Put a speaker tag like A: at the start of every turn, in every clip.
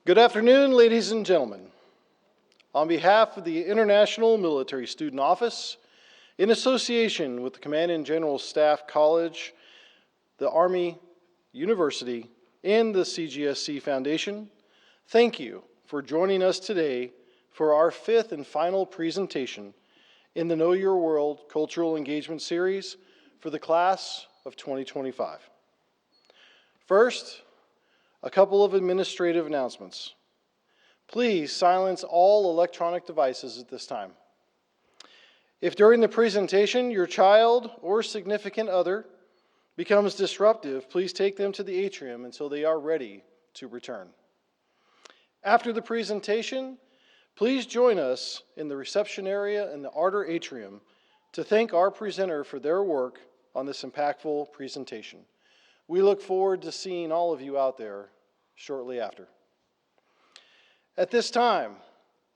A: Good afternoon, ladies and gentlemen. On behalf of the International Military Student Office, in association with the Command and General Staff College, the Army University, and the CGSC Foundation, thank you for joining us today for our fifth and final presentation in the Know Your World Cultural Engagement Series for the class of 2025. First, a couple of administrative announcements. Please silence all electronic devices at this time. If during the presentation your child or significant other becomes disruptive, please take them to the atrium until they are ready to return. After the presentation, please join us in the reception area in the Ardor Atrium to thank our presenter for their work on this impactful presentation. We look forward to seeing all of you out there shortly after. At this time,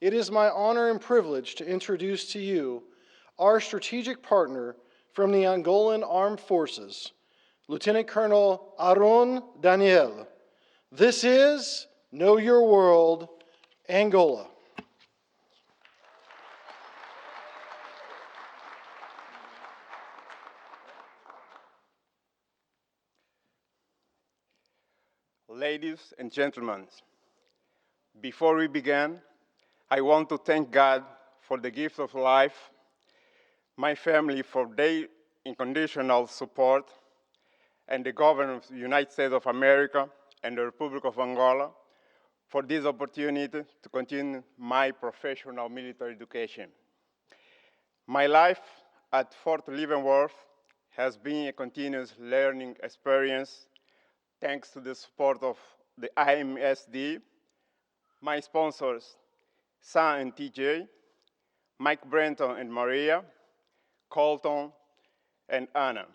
A: it is my honor and privilege to introduce to you our strategic partner from the Angolan Armed Forces, Lieutenant Colonel Aron Daniel. This is Know Your World, Angola.
B: Ladies and gentlemen, before we begin, I want to thank God for the gift of life, my family for their unconditional support, and the government of the United States of America and the Republic of Angola for this opportunity to continue my professional military education. My life at Fort Leavenworth has been a continuous learning experience thanks to the support of the IMSD, my sponsors, Sam and TJ, Mike Brenton and Maria, Colton, and Anna.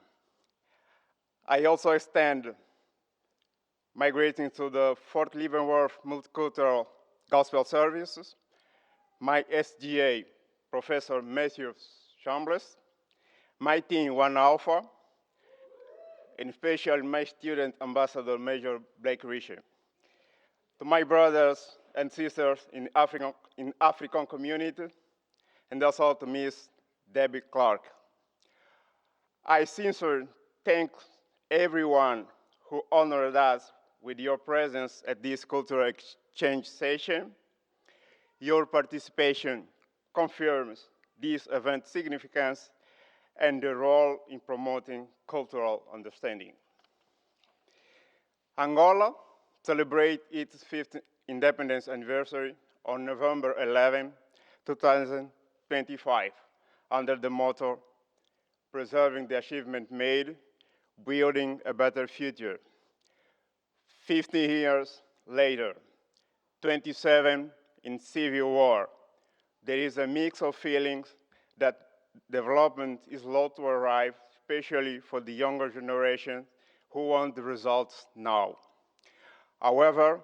B: I also extend my greetings to the Fort Leavenworth Multicultural Gospel Services, my SGA, Professor Matthew Chambliss, my team 1 Alpha, and especially my student ambassador, Major Blake Richer. To my brothers and sisters in African community, and also to Miss Debbie Clark. I sincerely thank everyone who honored us with your presence at this cultural exchange session. Your participation confirms this event's significance and the role in promoting cultural understanding. Angola celebrates its 5th independence anniversary on November 11, 2025, under the motto, Preserving the Achievement Made, Building a Better Future. 50 years later, 27 in civil war, there is a mix of feelings that development is slow to arrive, especially for the younger generation who want the results now. However,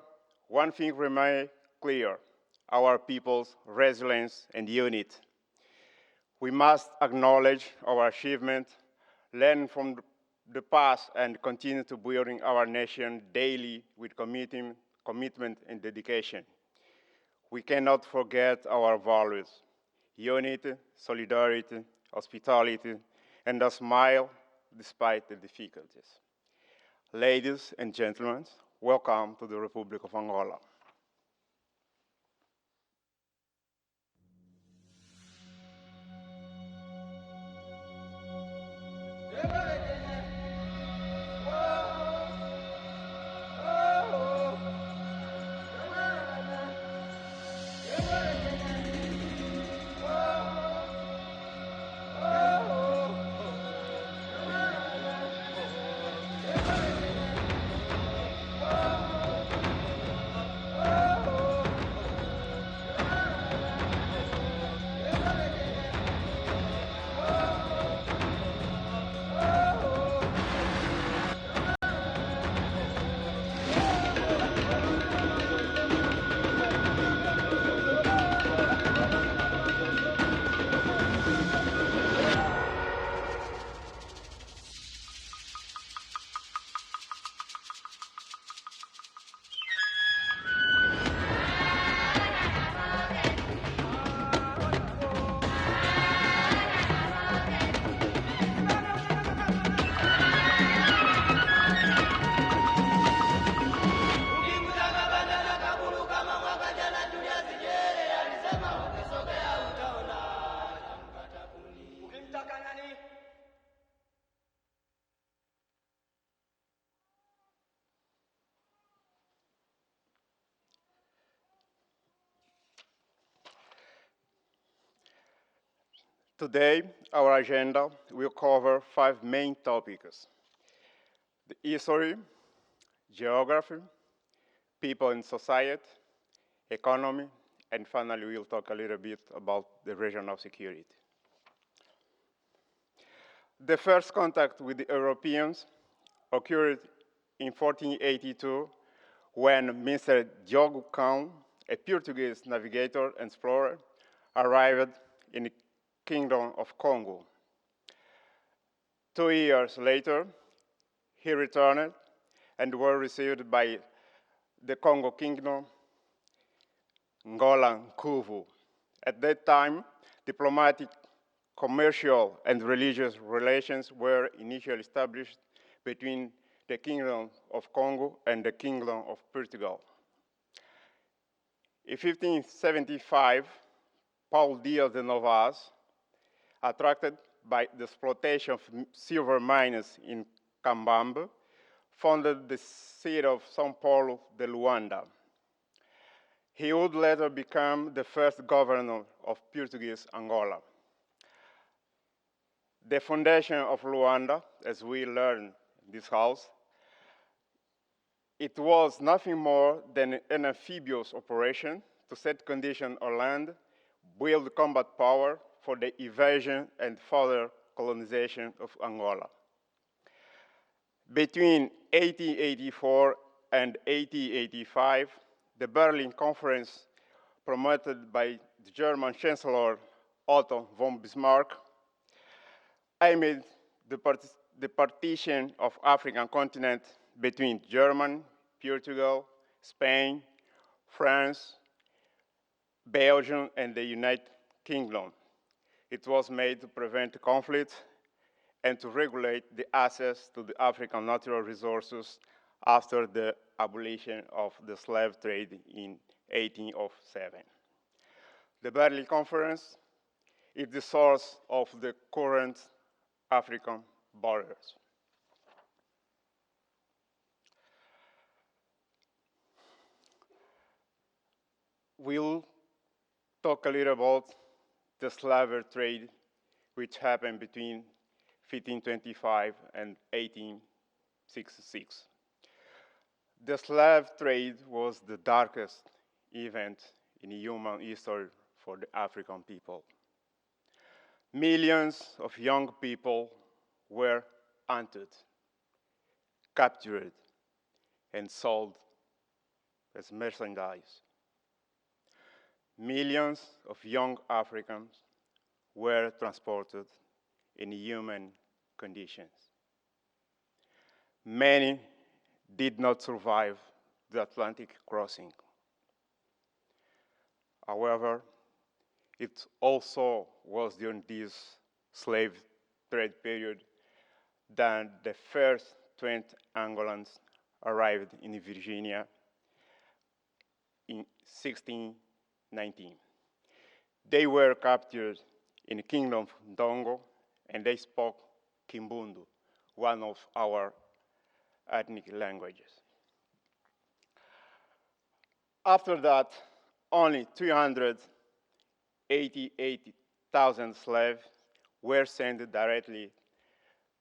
B: one thing remains clear, our people's resilience and unity. We must acknowledge our achievement, learn from the past, and continue to building our nation daily with commitment and dedication. We cannot forget our values: unity, solidarity, hospitality, and a smile despite the difficulties. Ladies and gentlemen, welcome to the Republic of Angola. Today, our agenda will cover 5 main topics: the history, geography, people and society, economy, and finally, we'll talk a little bit about the regional security. The first contact with the Europeans occurred in 1482 when Mr. Diogo Cão, a Portuguese navigator and explorer, arrived in the Kingdom of Congo. 2 years later, he returned and was received by the Congo Kingdom, Angola, and Kuvu. At that time, diplomatic, commercial, and religious relations were initially established between the Kingdom of Congo and the Kingdom of Portugal. In 1575, Paulo Dias de Novas, attracted by the exploitation of silver mines in Cambambe, founded the city of São Paulo de Luanda. He would later become the first governor of Portuguese Angola. The foundation of Luanda, as we learn in this house, it was nothing more than an amphibious operation to set conditions on land, build combat power for the invasion and further colonization of Angola. Between 1884 and 1885, the Berlin Conference, promoted by the German Chancellor Otto von Bismarck, aimed the partition of African continent between Germany, Portugal, Spain, France, Belgium, and the United Kingdom. It was made to prevent conflict and to regulate the access to the African natural resources after the abolition of the slave trade in 1807. The Berlin Conference is the source of the current African borders. We'll talk a little about the slave trade which happened between 1525 and 1866. The slave trade was the darkest event in human history for the African people. Millions of young people were hunted, captured, and sold as merchandise. Millions of young Africans were transported in inhuman conditions. Many did not survive the Atlantic crossing. However, it also was during this slave trade period that the first 20 Angolans arrived in Virginia in 1619. They were captured in the Kingdom of Ndongo, and they spoke Kimbundu, one of our ethnic languages. After that, only 388,000 slaves were sent directly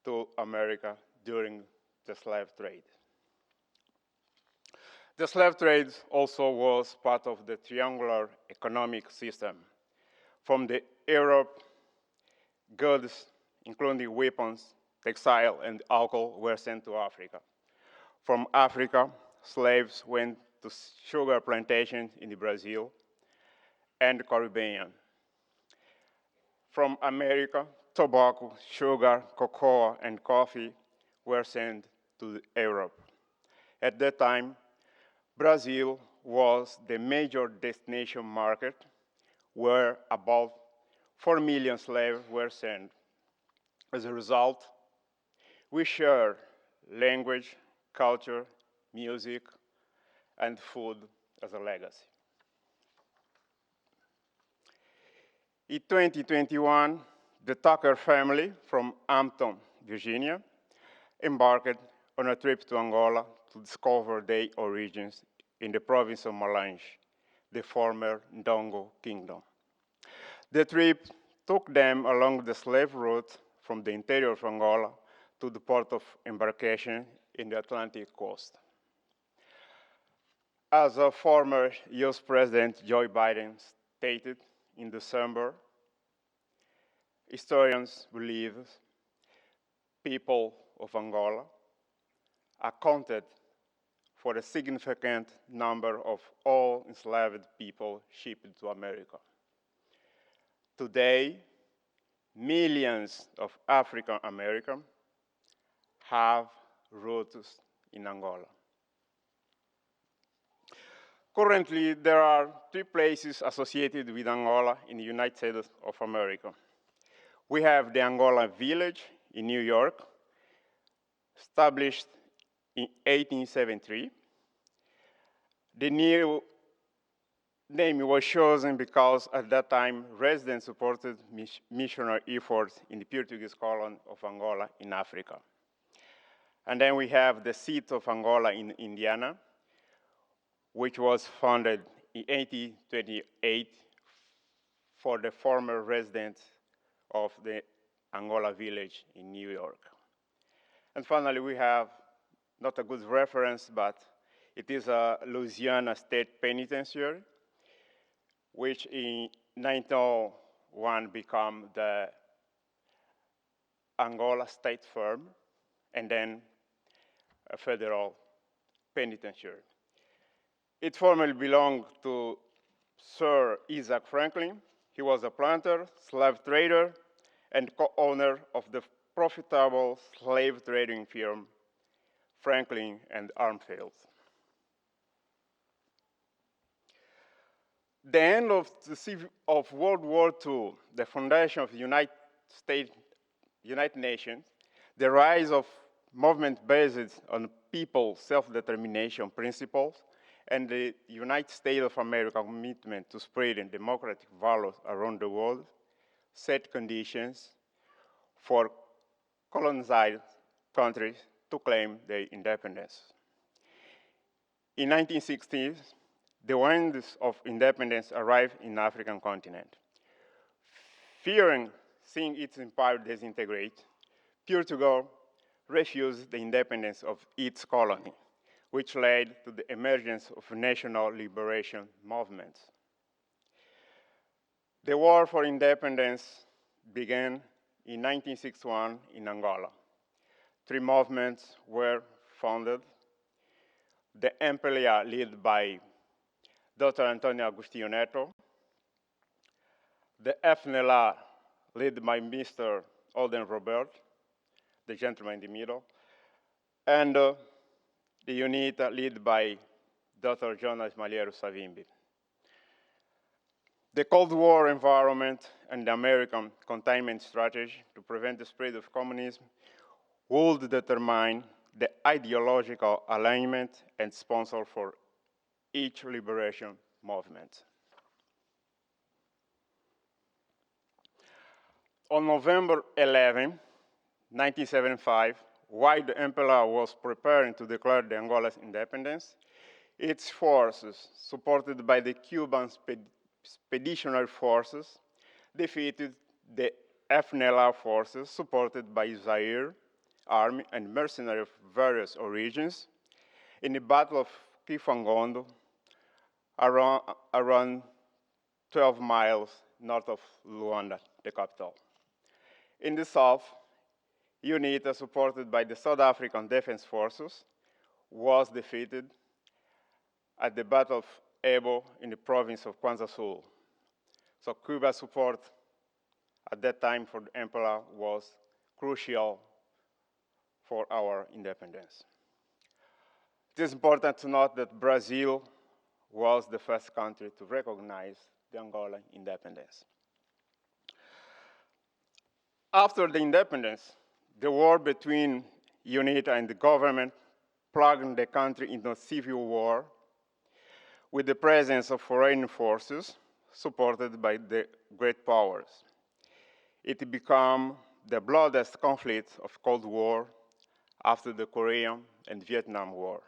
B: to America during the slave trade. The slave trade also was part of the triangular economic system. From the Europe, goods, including weapons, textile, and alcohol, were sent to Africa. From Africa, slaves went to sugar plantations in Brazil and the Caribbean. From America, tobacco, sugar, cocoa, and coffee were sent to Europe. At that time, Brazil was the major destination market where about 4 million slaves were sent. As a result, we share language, culture, music, and food as a legacy. In 2021, the Tucker family from Hampton, Virginia, embarked on a trip to Angola to discover their origins in the province of Malange, the former Ndongo Kingdom. The trip took them along the slave route from the interior of Angola to the port of embarkation in the Atlantic coast. As a former US President Joe Biden stated in December, historians believe people of Angola accounted for a significant number of all enslaved people shipped to America. Today, millions of African Americans have roots in Angola. Currently, there are 3 places associated with Angola in the United States of America. We have the Angola Village in New York, established in 1873. The new name was chosen because at that time, residents supported missionary efforts in the Portuguese colony of Angola in Africa. And then we have the seat of Angola in Indiana, which was founded in 1828 for the former residents of the Angola Village in New York. And finally, we have not a good reference, but it is a Louisiana State Penitentiary, which in 1901 became the Angola State Firm, and then a federal penitentiary. It formerly belonged to Sir Isaac Franklin. He was a planter, slave trader, and co-owner of the profitable slave trading firm Franklin and Armfield. The end of World War II, the foundation of the United Nations, the rise of movement based on people's self-determination principles, and the United States of America commitment to spreading democratic values around the world set conditions for colonized countries to claim their independence. In 1960s, the winds of independence arrived in the African continent. Fearing seeing its empire disintegrate, Portugal refused the independence of its colony, which led to the emergence of national liberation movements. The war for independence began in 1961 in Angola. 3 movements were founded. The MPLA, led by Dr. Antonio Agostinho Neto, the FNLA, led by Mr. Alden Robert, the gentleman in the middle, and the UNITA, led by Dr. Jonas Malheiro Savimbi. The Cold War environment and the American containment strategy to prevent the spread of communism would determine the ideological alignment and sponsor for each liberation movement. On November 11, 1975, while the MPLA was preparing to declare the Angola's independence, its forces, supported by the Cuban Expeditionary Forces, defeated the FNLA forces, supported by Zaire army and mercenaries of various origins, in the Battle of Kifangondo, around 12 miles north of Luanda, the capital. In the south, UNITA, supported by the South African Defense Forces, was defeated at the Battle of Ebo in the province of Kwanza Sul. So Cuba's support at that time for the MPLA was crucial for our independence. It is important to note that Brazil was the first country to recognize the Angolan independence. After the independence, the war between UNITA and the government plunged the country into a civil war with the presence of foreign forces supported by the great powers. It became the bloodiest conflict of Cold War after the Korean and Vietnam War.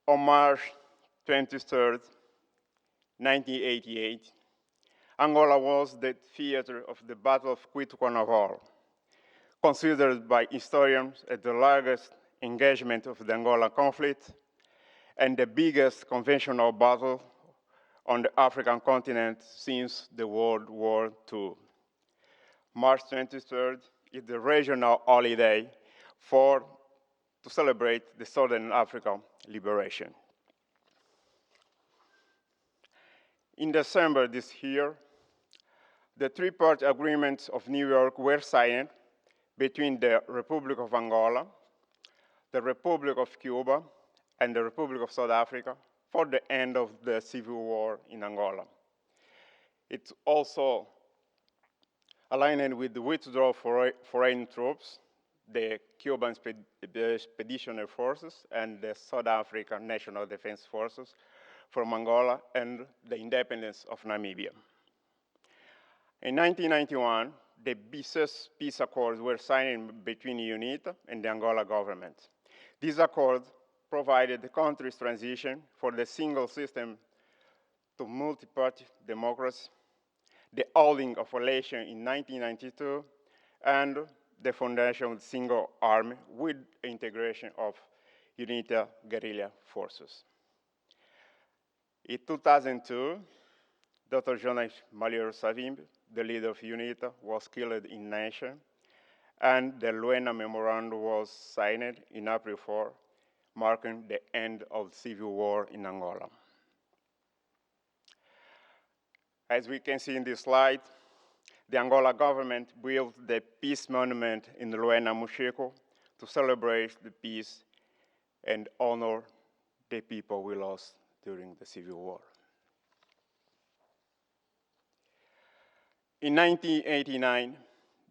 B: On March 23, 1988, Angola was the theater of the Battle of Cuito-Carnaval, considered by historians as the largest engagement of the Angola conflict and the biggest conventional battle on the African continent since the World War II. March 23rd is the regional holiday to celebrate the Southern African liberation. In December this year, the three-part agreements of New York were signed between the Republic of Angola, the Republic of Cuba, and the Republic of South Africa for the end of the civil war in Angola. It's also aligned with the withdrawal of foreign troops, the Cuban Expeditionary Forces and the South African National Defense Forces from Angola, and the independence of Namibia. In 1991, the BICES peace accords were signed between UNITA and the Angola government. These accords provided the country's transition for the single system to multi-party democracy, the holding of election in 1992, and the foundation of the single army with the integration of UNITA guerrilla forces. In 2002, Dr. Jonas Malheiro Savimbi, the leader of UNITA, was killed in Nation, and the Luena Memorandum was signed in April 4, marking the end of the civil war in Angola. As we can see in this slide, the Angola government built the peace monument in Luena Musheko to celebrate the peace and honor the people we lost during the civil war. In 1989,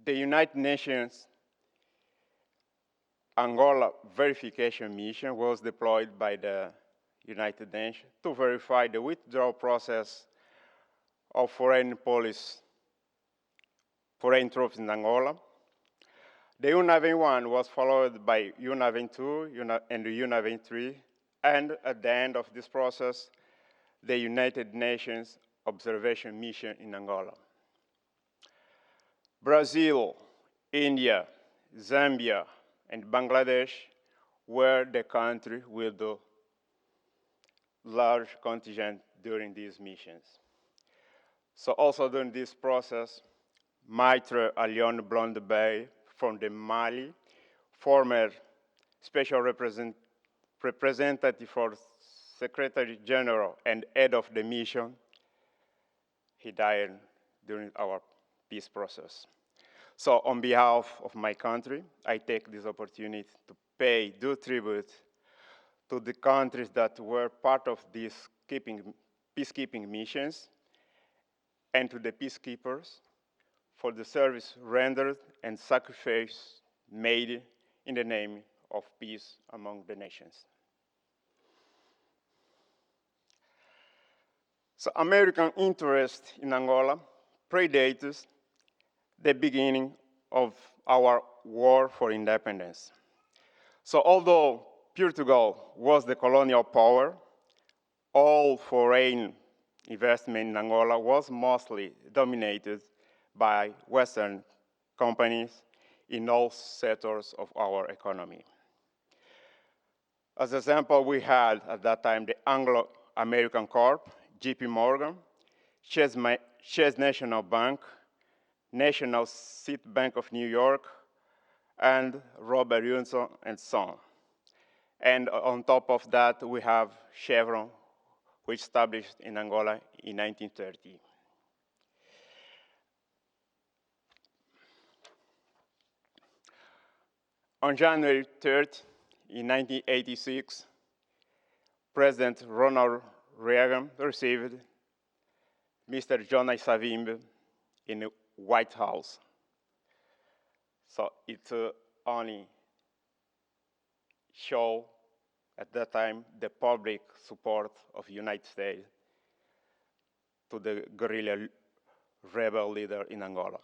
B: the United Nations Angola verification mission was deployed by the United Nations to verify the withdrawal process of foreign troops in Angola. The UNAVEN 1 was followed by UNAVEN 2 and UNAVEN 3, and at the end of this process, the United Nations observation mission in Angola. Brazil, India, Zambia, and Bangladesh were the countries with the large contingent during these missions. So also during this process, Maitre Allione Blondebay from the Mali, former special representative for Secretary General and head of the mission, he died during our peace process. So on behalf of my country, I take this opportunity to pay due tribute to the countries that were part of these peacekeeping missions and to the peacekeepers for the service rendered and sacrifice made in the name of peace among the nations. So American interest in Angola predates the beginning of our war for independence. So although Portugal was the colonial power, all foreign investment in Angola was mostly dominated by Western companies in all sectors of our economy. As an example, we had at that time the Anglo-American Corp, JP Morgan, Chase National Bank, National City Bank of New York, and Robert Johnson and Son. And on top of that, we have Chevron, which established in Angola in 1930. On January 3rd, in 1986, President Ronald Reagan received Mr. Jonas Savimbi in the White House. So it only show at that time the public support of the United States to the guerrilla rebel leader in Angola.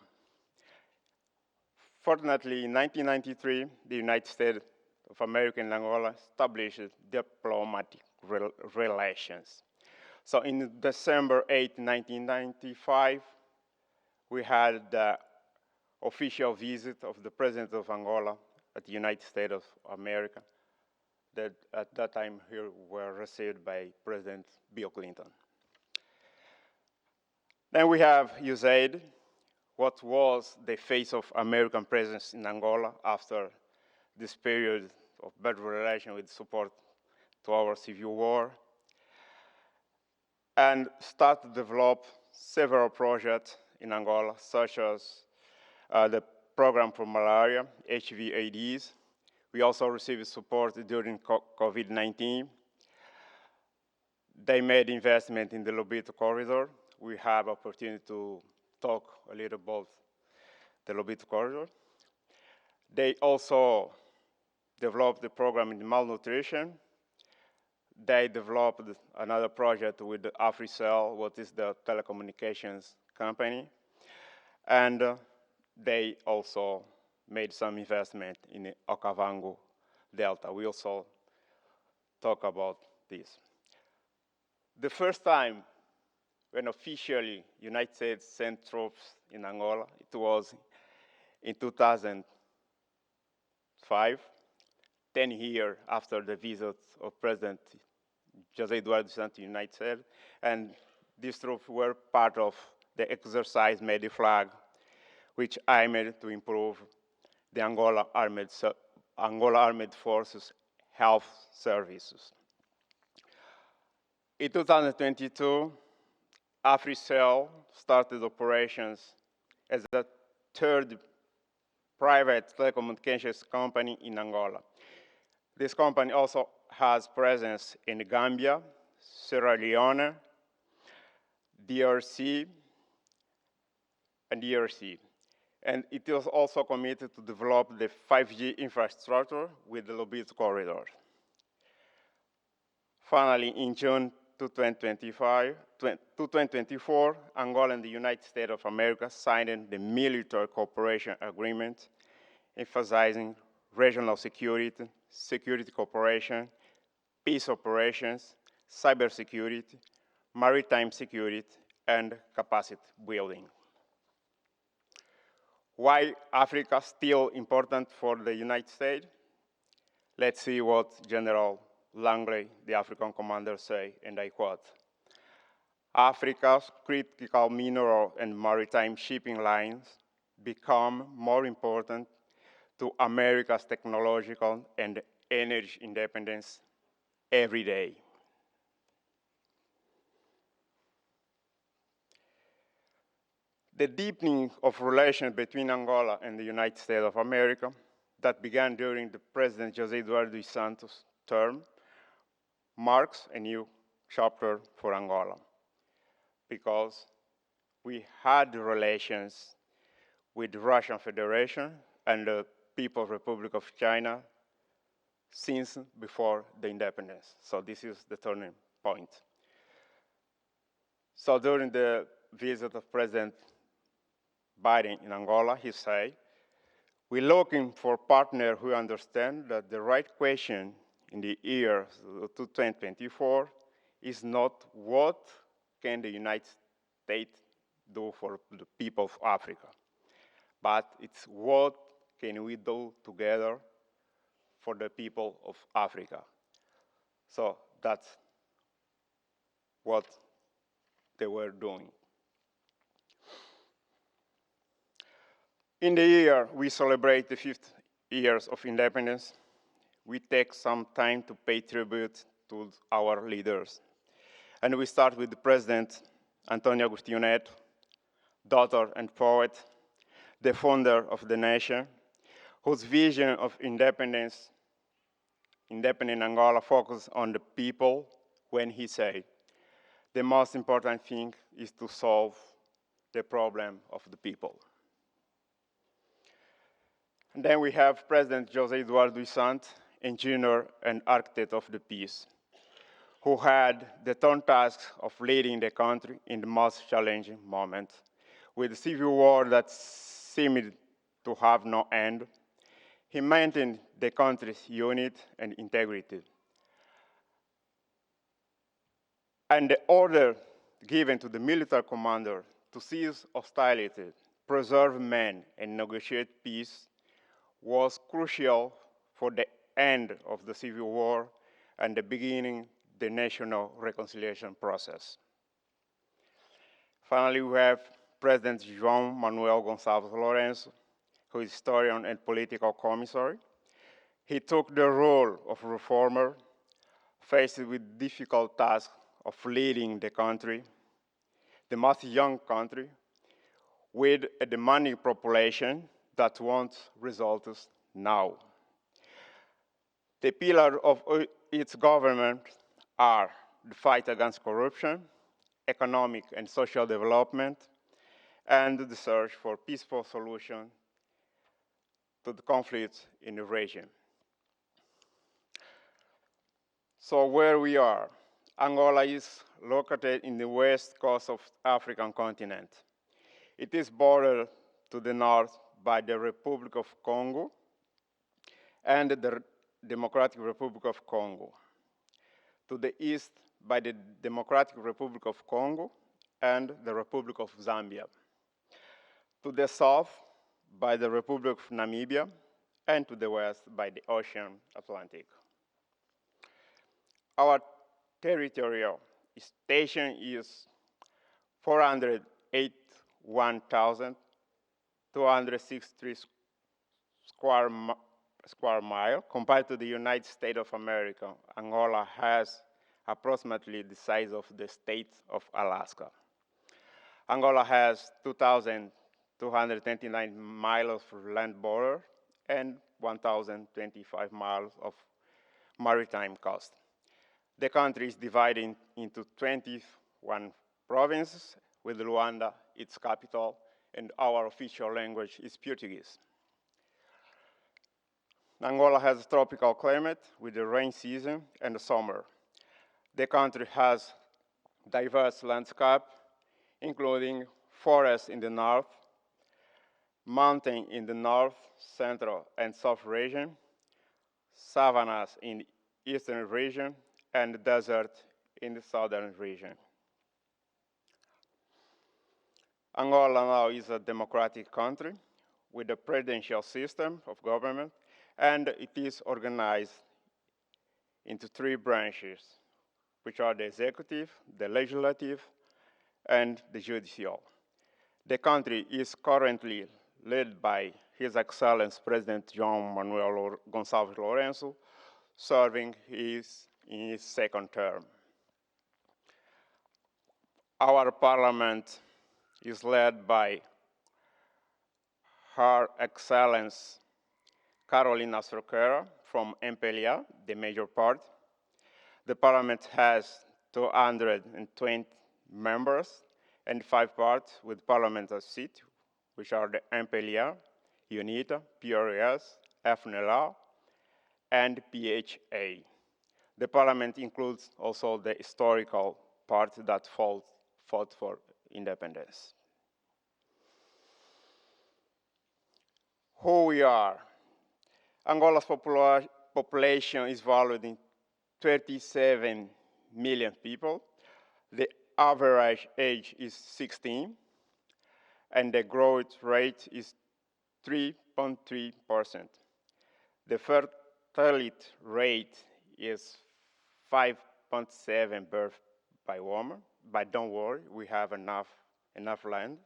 B: Fortunately, in 1993, the United States of America and Angola established diplomatic relations. So in December 8, 1995, we had the official visit of the President of Angola at the United States of America, that at that time here were received by President Bill Clinton. Then we have USAID, what was the face of American presence in Angola after this period of bad relation with support to our civil war, and start to develop several projects in Angola, such as the program for malaria, HIV/AIDS. We also received support during COVID-19. They made investment in the Lobito corridor. We have opportunity to talk a little about the Lobito corridor. They also developed the program in malnutrition. They developed another project with the Africell, what is the telecommunications company. And they also made some investment in the Okavango Delta. We also talk about this. The first time when officially United States sent troops in Angola, it was in 2005, 10 years after the visit of President José Eduardo dos Santos to the United States, and these troops were part of the exercise Made Flag, which aimed to improve the Angola Armed Forces health services. In 2022, Africell started operations as the third private telecommunications company in Angola. This company also has presence in Gambia, Sierra Leone, DRC, and DRC. And it is also committed to develop the 5G infrastructure with the Lobito corridor. Finally, in June 2024, Angola and the United States of America signed the Military Cooperation Agreement, emphasizing regional security, security cooperation, peace operations, cybersecurity, maritime security, and capacity building. Why Africa still important for the United States? Let's see what General Langley, the African commander, say, and I quote: Africa's critical mineral and maritime shipping lines become more important to America's technological and energy independence every day. The deepening of relations between Angola and the United States of America that began during the President José Eduardo dos Santos' term marks a new chapter for Angola, because we had relations with the Russian Federation and the People's Republic of China since before the independence. So this is the turning point. So during the visit of President Biden in Angola, he said, we're looking for partners who understand that the right question in the year 2024 is not what can the United States do for the people of Africa, but it's what can we do together for the people of Africa. So that's what they were doing. In the year we celebrate the 50 years of independence, we take some time to pay tribute to our leaders. And we start with the President Antonio Agostinho Neto, daughter and poet, the founder of the nation, whose vision of independent Angola focused on the people when he said, the most important thing is to solve the problem of the people. And then we have President José Eduardo dos Santos, engineer and architect of the peace, who had the turn task of leading the country in the most challenging moment. With the civil war that seemed to have no end, he maintained the country's unity and integrity. And the order given to the military commander to cease hostility, preserve men, and negotiate peace was crucial for the end of the Civil War and the beginning the national reconciliation process. Finally, we have President João Manuel Gonçalves Lourenço, who is historian and political commissary. He took the role of reformer, faced with difficult task of leading the country, the most young country, with a demanding population that wants results now. The pillars of its government are the fight against corruption, economic and social development, and the search for peaceful solution to the conflicts in the region. So where we are, Angola is located in the west coast of the African continent. It is bordered to the north by the Republic of Congo and the Democratic Republic of Congo. To the east by the Democratic Republic of Congo and the Republic of Zambia. To the south by the Republic of Namibia, and to the west by the Ocean Atlantic. Our territorial extension is 481,263 square mile. Compared to the United States of America, Angola has approximately the size of the state of Alaska. Angola has 2,229 miles of land border and 1,025 miles of maritime coast. The country is divided into 21 provinces, with Luanda its capital, and our official language is Portuguese. Angola has a tropical climate with the rain season and the summer. The country has diverse landscape, including forests in the north, mountain in the north, central, and south region, savannas in the eastern region, and desert in the southern region. Angola now is a democratic country with a presidential system of government, and it is organized into three branches, which are the executive, the legislative, and the judicial. The country is currently led by His Excellency President João Manuel Gonçalves Lourenço, serving in his second term. Our parliament is led by Her Excellency Carolina Cerqueira from MPLA, the major party. The parliament has 220 members and 5 parts with parliamentary seats, which are the MPLA, UNITA, PRS, FNLA, and PHA. The parliament includes also the historical part that fought for independence. Who we are. Angola's population is valued in 37 million people. The average age is 16, and the growth rate is 3.3%. The fertility rate is 5.7 births by woman, but don't worry, we have enough land.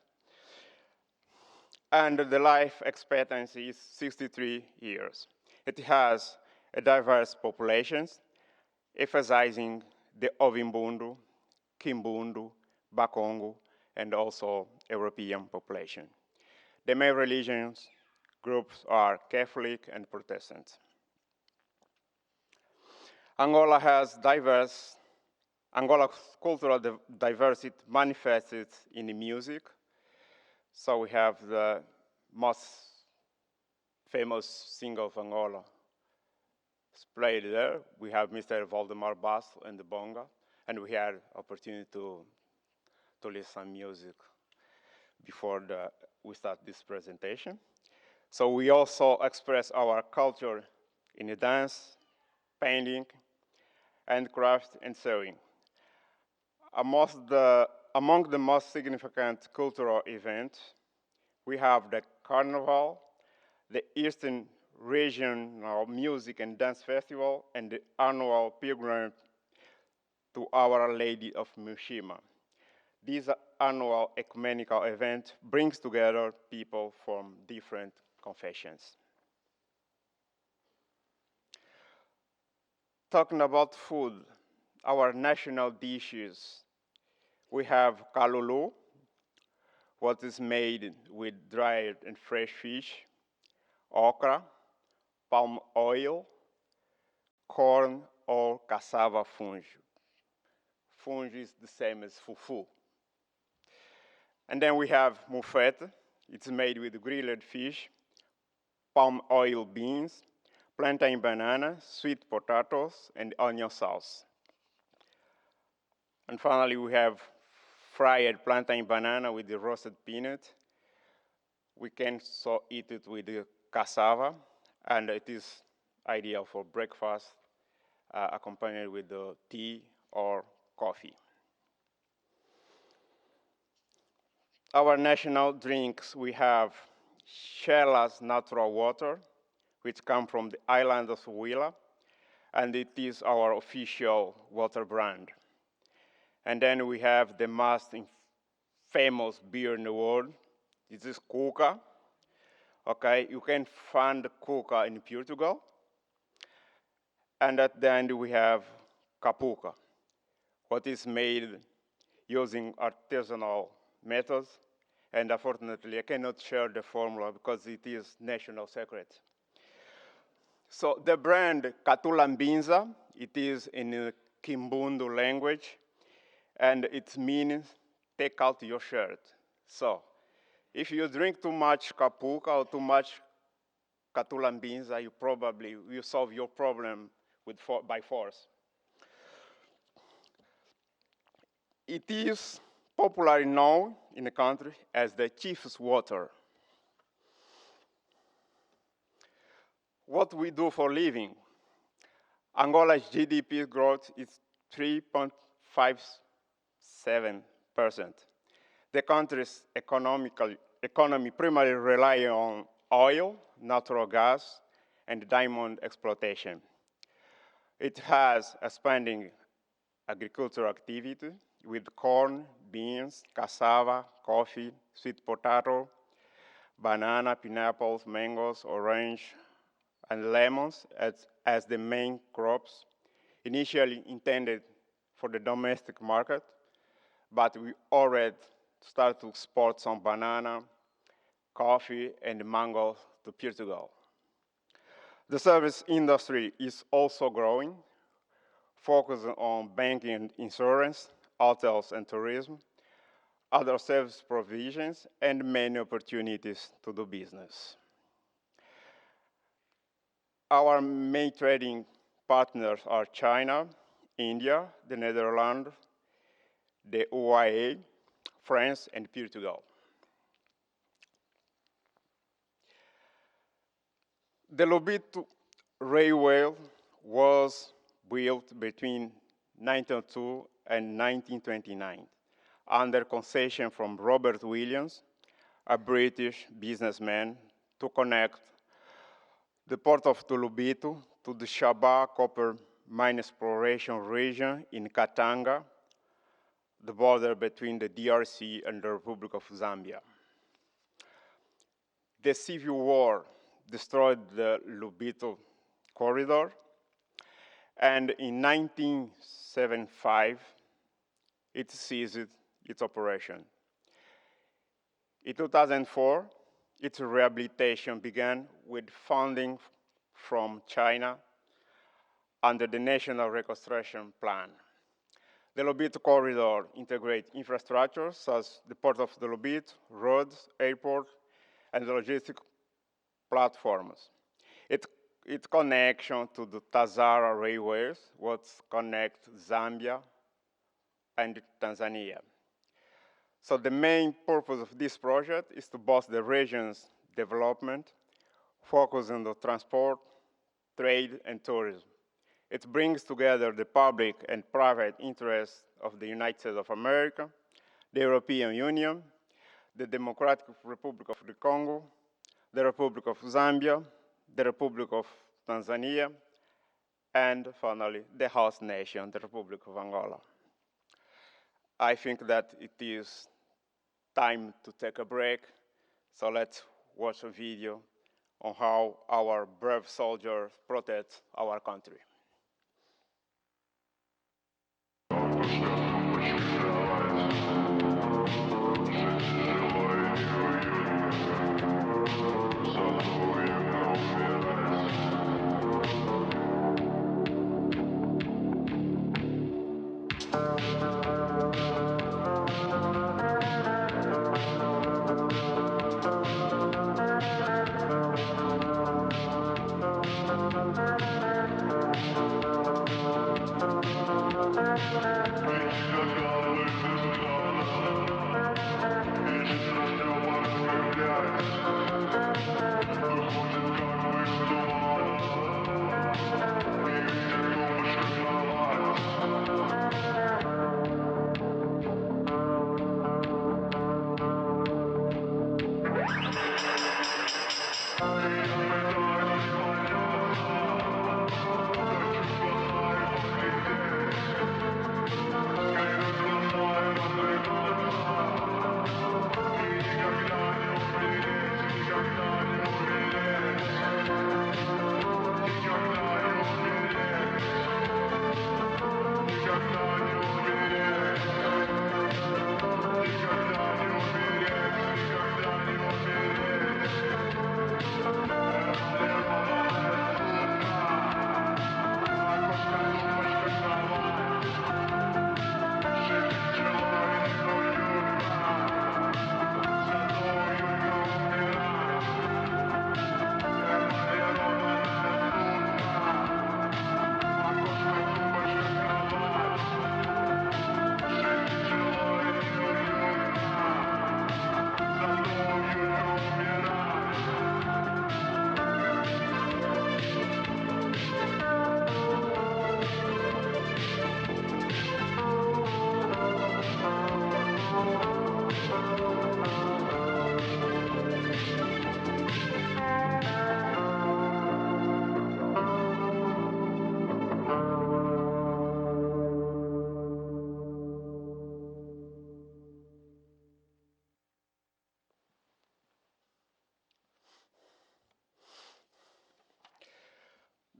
B: And the life expectancy is 63 years. It has a diverse population, emphasizing the Ovimbundu, Kimbundu, Bakongo, and also European population. The main religions groups are Catholic and Protestant. Angola's cultural diversity manifested in the music. So we have the most famous singer of Angola played there. We have Mr. Valdemar Bass and the bonga, and we had opportunity to listen music before we start this presentation. So we also express our culture in the dance, painting, and craft and sewing. Most the among the most significant cultural events, we have the Carnival, the Eastern Regional Music and Dance Festival, and the annual pilgrimage to Our Lady of Mushima. This annual ecumenical event brings together people from different confessions. Talking about food, our national dishes, we have kalulu, what is made with dried and fresh fish, okra, palm oil, corn, or cassava fungi. Fungi is the same as fufu. And then we have mufete. It's made with grilled fish, palm oil beans, plantain banana, sweet potatoes, and onion sauce. And finally, we have fried plantain banana with the roasted peanut. We can so eat it with the cassava, and it is ideal for breakfast, accompanied with the tea or coffee. Our national drinks, we have Shela's natural water, which come from the island of Huila, and it is our official water brand. And then we have the most famous beer in the world. This is Cuca. Okay, you can find Cuca in Portugal. And at the end we have Capuca, what is made using artisanal methods. And unfortunately, I cannot share the formula because it is national secret. So the brand Catulambinza, it is in the Kimbundu language, and it means take out your shirt. So if you drink too much Capuca or too much Catulambinza, you probably will solve your problem by force. It is popularly known in the country as the chief's water. What we do for living. Angola's GDP growth is 3.57%. The country's economy primarily relies on oil, natural gas, and diamond exploitation. It has expanding agricultural activity with corn, beans, cassava, coffee, sweet potato, banana, pineapples, mangoes, orange, and lemons as the main crops, initially intended for the domestic market, but we already start to export some banana, coffee, and mango to Portugal. The service industry is also growing, focusing on banking and insurance, hotels and tourism, other service provisions, and many opportunities to do business. Our main trading partners are China, India, the Netherlands, the UAE, France, and Portugal. The Lobito Railway was built between 1902 and 1929 under concession from Robert Williams, a British businessman, to connect the port of Lobito to the Shaba copper mine exploration region in Katanga, the border between the DRC and the Republic of Zambia. The Civil War destroyed the Lobito corridor, and in 1975, it ceased its operation. In 2004, its rehabilitation began with funding from China under the National Reconstruction Plan. The Lobito corridor integrates infrastructure such as the port of the Lobito, roads, airport, and the logistic platforms. Its connection to the Tazara railways, what connects Zambia and Tanzania. So the main purpose of this project is to boost the region's development, focus on the transport, trade, and tourism. It brings together the public and private interests of the United States of America, the European Union, the Democratic Republic of the Congo, the Republic of Zambia, the Republic of Tanzania, and finally, the host nation, the Republic of Angola. I think that it is time to take a break, so let's watch a video on how our brave soldiers protect our country.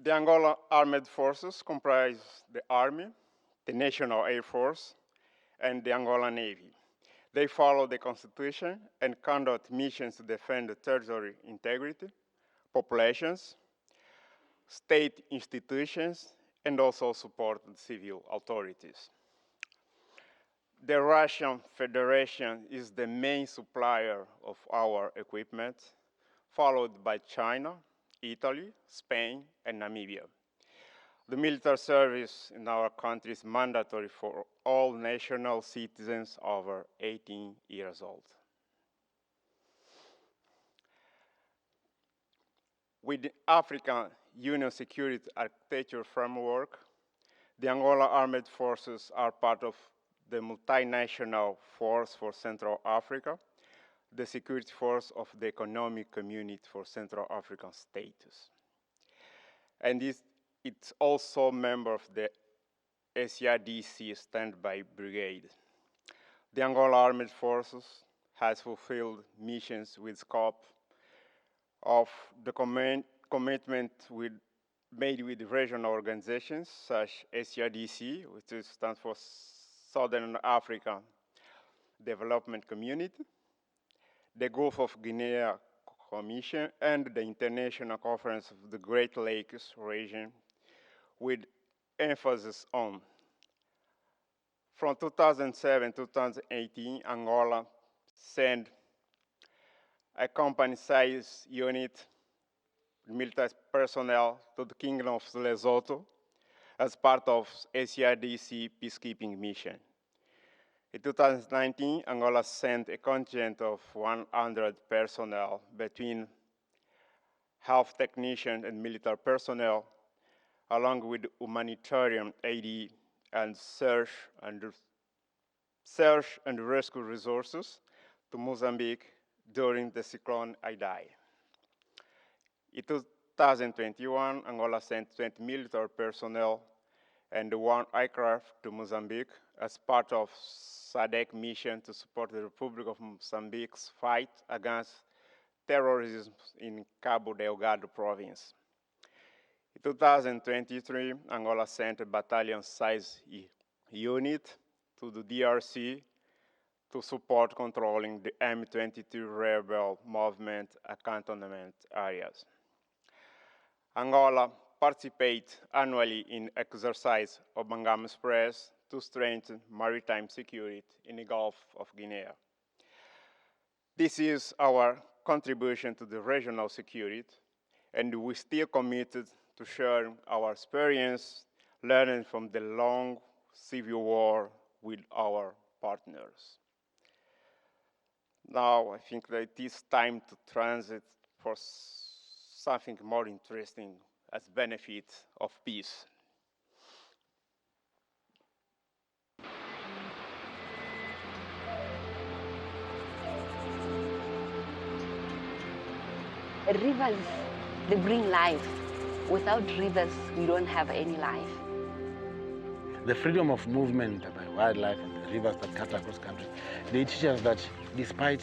B: The Angola Armed Forces comprise the Army, the National Air Force, and the Angola Navy. They follow the Constitution and conduct missions to defend the territory integrity, populations, state institutions, and also support the civil authorities. The Russian Federation is the main supplier of our equipment, followed by China, Italy, Spain, and Namibia. The military service in our country is mandatory for all national citizens over 18 years old. With the African Union Security Architecture Framework, the Angola Armed Forces are part of the multinational force for Central Africa, the security force of the Economic Community for Central African States. And it's also a member of the SADC Standby Brigade. The Angola Armed Forces has fulfilled missions with scope of the commitment made with regional organizations such as SADC, which stands for Southern African Development Community, the Gulf of Guinea Commission, and the International Conference of the Great Lakes region, with emphasis on. From 2007 to 2018, Angola sent a company-sized unit military personnel to the Kingdom of Lesotho as part of SADC peacekeeping mission. In 2019, Angola sent a contingent of 100 personnel between health technicians and military personnel, along with humanitarian aid and search and search and rescue resources to Mozambique during the cyclone Idai. In 2021, Angola sent 20 military personnel and one aircraft to Mozambique as part of SADC mission to support the Republic of Mozambique's fight against terrorism in Cabo Delgado province. In 2023, Angola sent a battalion-sized unit to the DRC to support controlling the M22 rebel movement cantonment areas. Angola participates annually in exercise of Bangam Express to strengthen maritime security in the Gulf of Guinea. This is our contribution to the regional security, and we're still committed to sharing our experience, learning from the long civil war with our partners. Now, I think that it is time to transit for something more interesting as benefit of peace.
C: Rivers, they bring life. Without rivers, we don't have any life.
D: The freedom of movement by wildlife and the rivers that cut across countries, they teach us that despite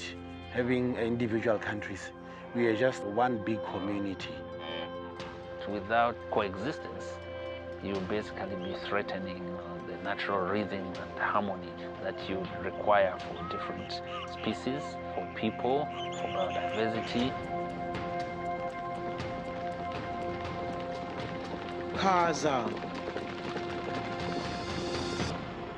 D: having individual countries, we are just one big community.
E: Without coexistence, you basically be threatening the natural rhythm and harmony that you require for different species, for people, for biodiversity.
F: Kaza,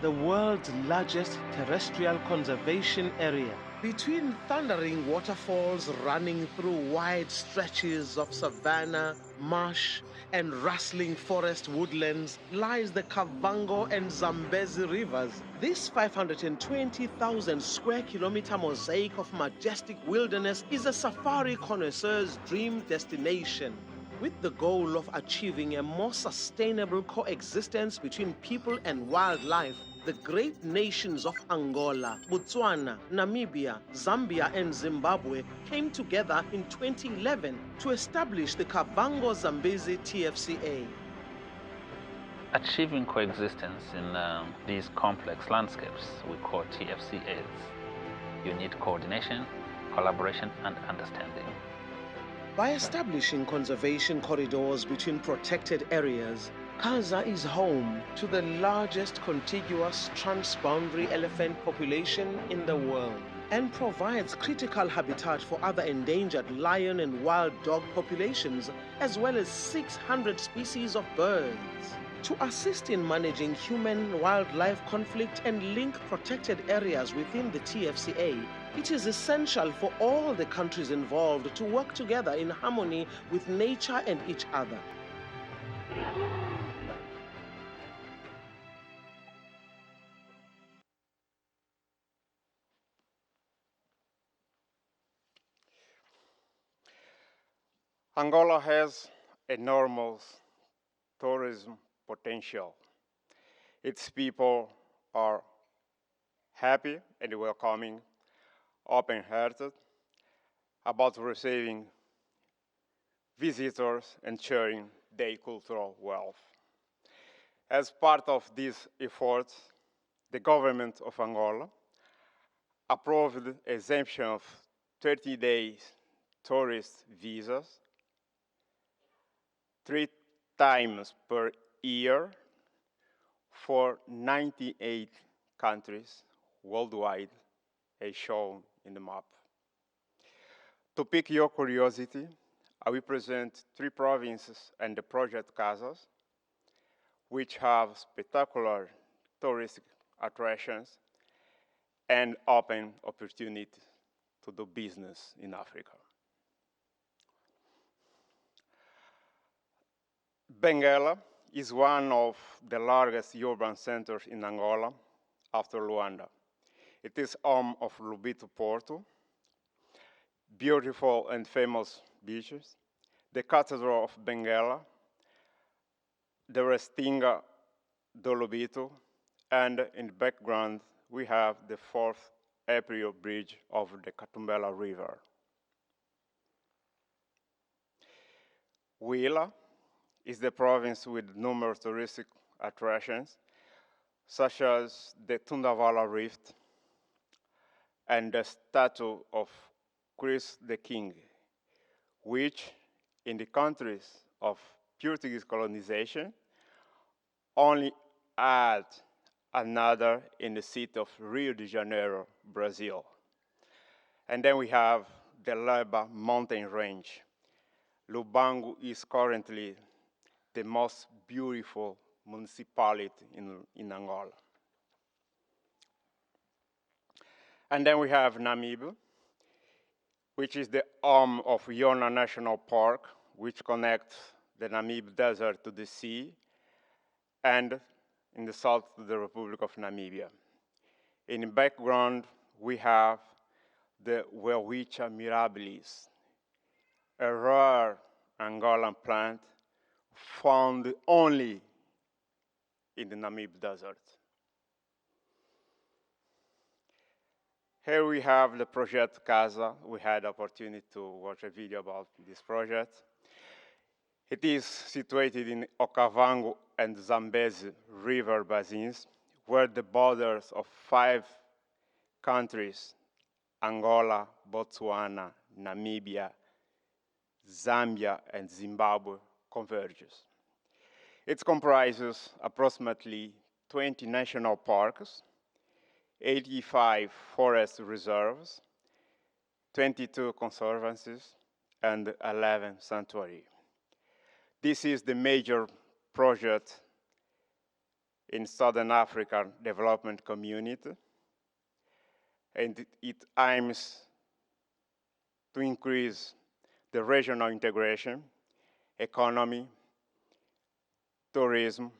F: the world's largest terrestrial conservation area. Between thundering waterfalls running through wide stretches of savanna, marsh, and rustling forest woodlands lies the Kavango and Zambezi rivers. This 520,000 square kilometer mosaic of majestic wilderness is a safari connoisseur's dream destination. With the goal of achieving a more sustainable coexistence between people and wildlife, the great nations of Angola, Botswana, Namibia, Zambia, and Zimbabwe came together in 2011 to establish the Kavango Zambezi TFCA.
E: Achieving coexistence in these complex landscapes we call TFCAs. You need coordination, collaboration, and understanding.
F: By establishing conservation corridors between protected areas, Kaza is home to the largest contiguous transboundary elephant population in the world and provides critical habitat for other endangered lion and wild dog populations, as well as 600 species of birds. To assist in managing human-wildlife conflict and link protected areas within the TFCA, it is essential for all the countries involved to work together in harmony with nature and each other.
B: Angola has enormous tourism potential. Its people are happy and welcoming, open-hearted, about receiving visitors and sharing their cultural wealth. As part of these efforts, the government of Angola approved exemption of 30 days tourist visas 3 times per year for 98 countries worldwide, as shown in the map. To pique your curiosity, I will present 3 provinces and the project Casas, which have spectacular touristic attractions and open opportunities to do business in Africa. Benguela is one of the largest urban centers in Angola after Luanda. It is home of Lubito Porto, beautiful and famous beaches, the Cathedral of Benguela, the Restinga do Lubito, and in the background we have the 4th April Bridge over the Katumbela River. Huila is the province with numerous touristic attractions, such as the Tundavala Rift and the statue of Christ the King, which in the countries of Portuguese colonization only add another in the city of Rio de Janeiro, Brazil. And then we have the Leba mountain range. Lubango is currently the most beautiful municipality in Angola. And then we have Namibia, which is the arm of Yona National Park, which connects the Namib Desert to the sea, and in the south to the Republic of Namibia. In the background, we have the Welwitschia mirabilis, a rare Angolan plant found only in the Namib Desert. Here we have the Project Casa. We had the opportunity to watch a video about this project. It is situated in Okavango and Zambezi river basins, where the borders of 5 countries, Angola, Botswana, Namibia, Zambia, and Zimbabwe, converges. It comprises approximately 20 national parks, 85 forest reserves, 22 conservancies, and 11 sanctuaries. This is the major project in Southern African Development Community, and it aims to increase the regional integration, economy, tourism,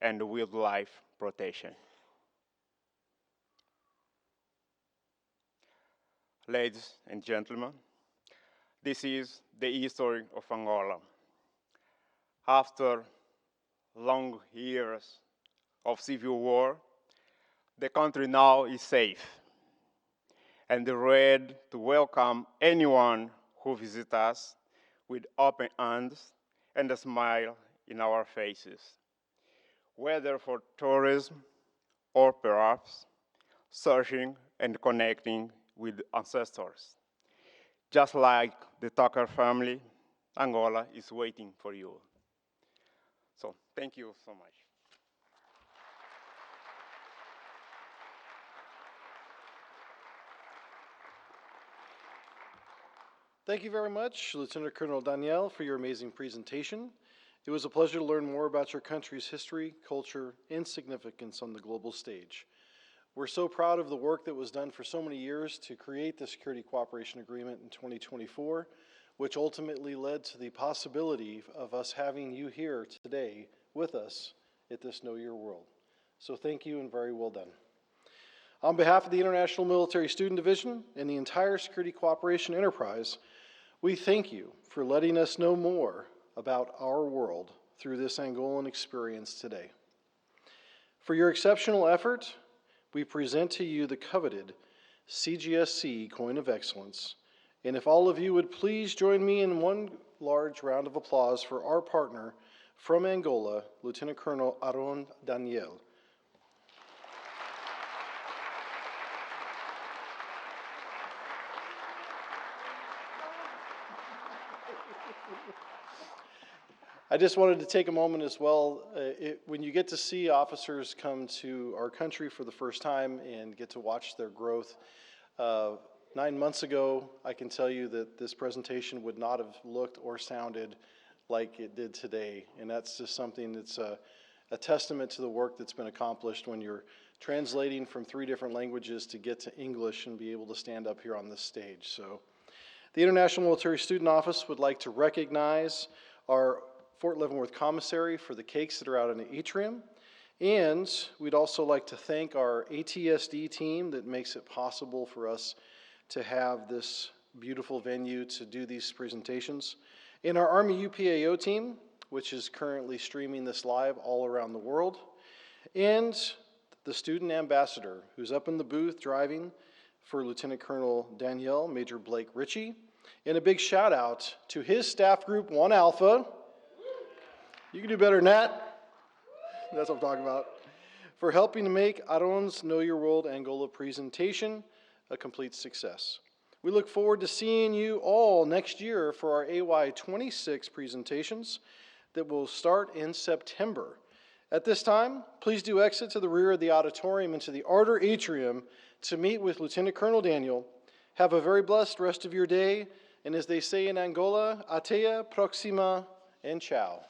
B: and wildlife protection. Ladies and gentlemen, this is the history of Angola. After long years of civil war, the country now is safe and ready to welcome anyone who visits us with open arms and a smile in our faces, whether for tourism or perhaps searching and connecting with ancestors. Just like the Tucker family, Angola is waiting for you. So thank you so much.
A: Thank you very much, Lieutenant Colonel Daniel, for your amazing presentation. It was a pleasure to learn more about your country's history, culture, and significance on the global stage. We're so proud of the work that was done for so many years to create the Security Cooperation Agreement in 2024, which ultimately led to the possibility of us having you here today with us at this Know Your World. So thank you and very well done. On behalf of the International Military Student Division and the entire Security Cooperation enterprise, we thank you for letting us know more about our world through this Angolan experience today. For your exceptional effort, we present to you the coveted CGSC Coin of Excellence. And if all of you would please join me in one large round of applause for our partner from Angola, Lieutenant Colonel Aron Daniel. I just wanted to take a moment as well. When you get to see officers come to our country for the first time and get to watch their growth, 9 months ago, I can tell you that this presentation would not have looked or sounded like it did today. And that's just something that's a testament to the work that's been accomplished when you're translating from 3 different languages to get to English and be able to stand up here on this stage. So the International Military Student Office would like to recognize our Fort Leavenworth Commissary for the cakes that are out in the atrium. And we'd also like to thank our ATSD team that makes it possible for us to have this beautiful venue to do these presentations. And our Army UPAO team, which is currently streaming this live all around the world. And the student ambassador, who's up in the booth driving for Lieutenant Colonel Danielle, Major Blake Ritchie. And a big shout out to his staff group, 1 Alpha. You can do better than that. That's what I'm talking about. For helping to make Aaron's Know Your World Angola presentation a complete success. We look forward to seeing you all next year for our AY26 presentations that will start in September. At this time, please do exit to the rear of the auditorium into the Ardor Atrium to meet with Lieutenant Colonel Daniel. Have a very blessed rest of your day, and as they say in Angola, atea proxima and ciao.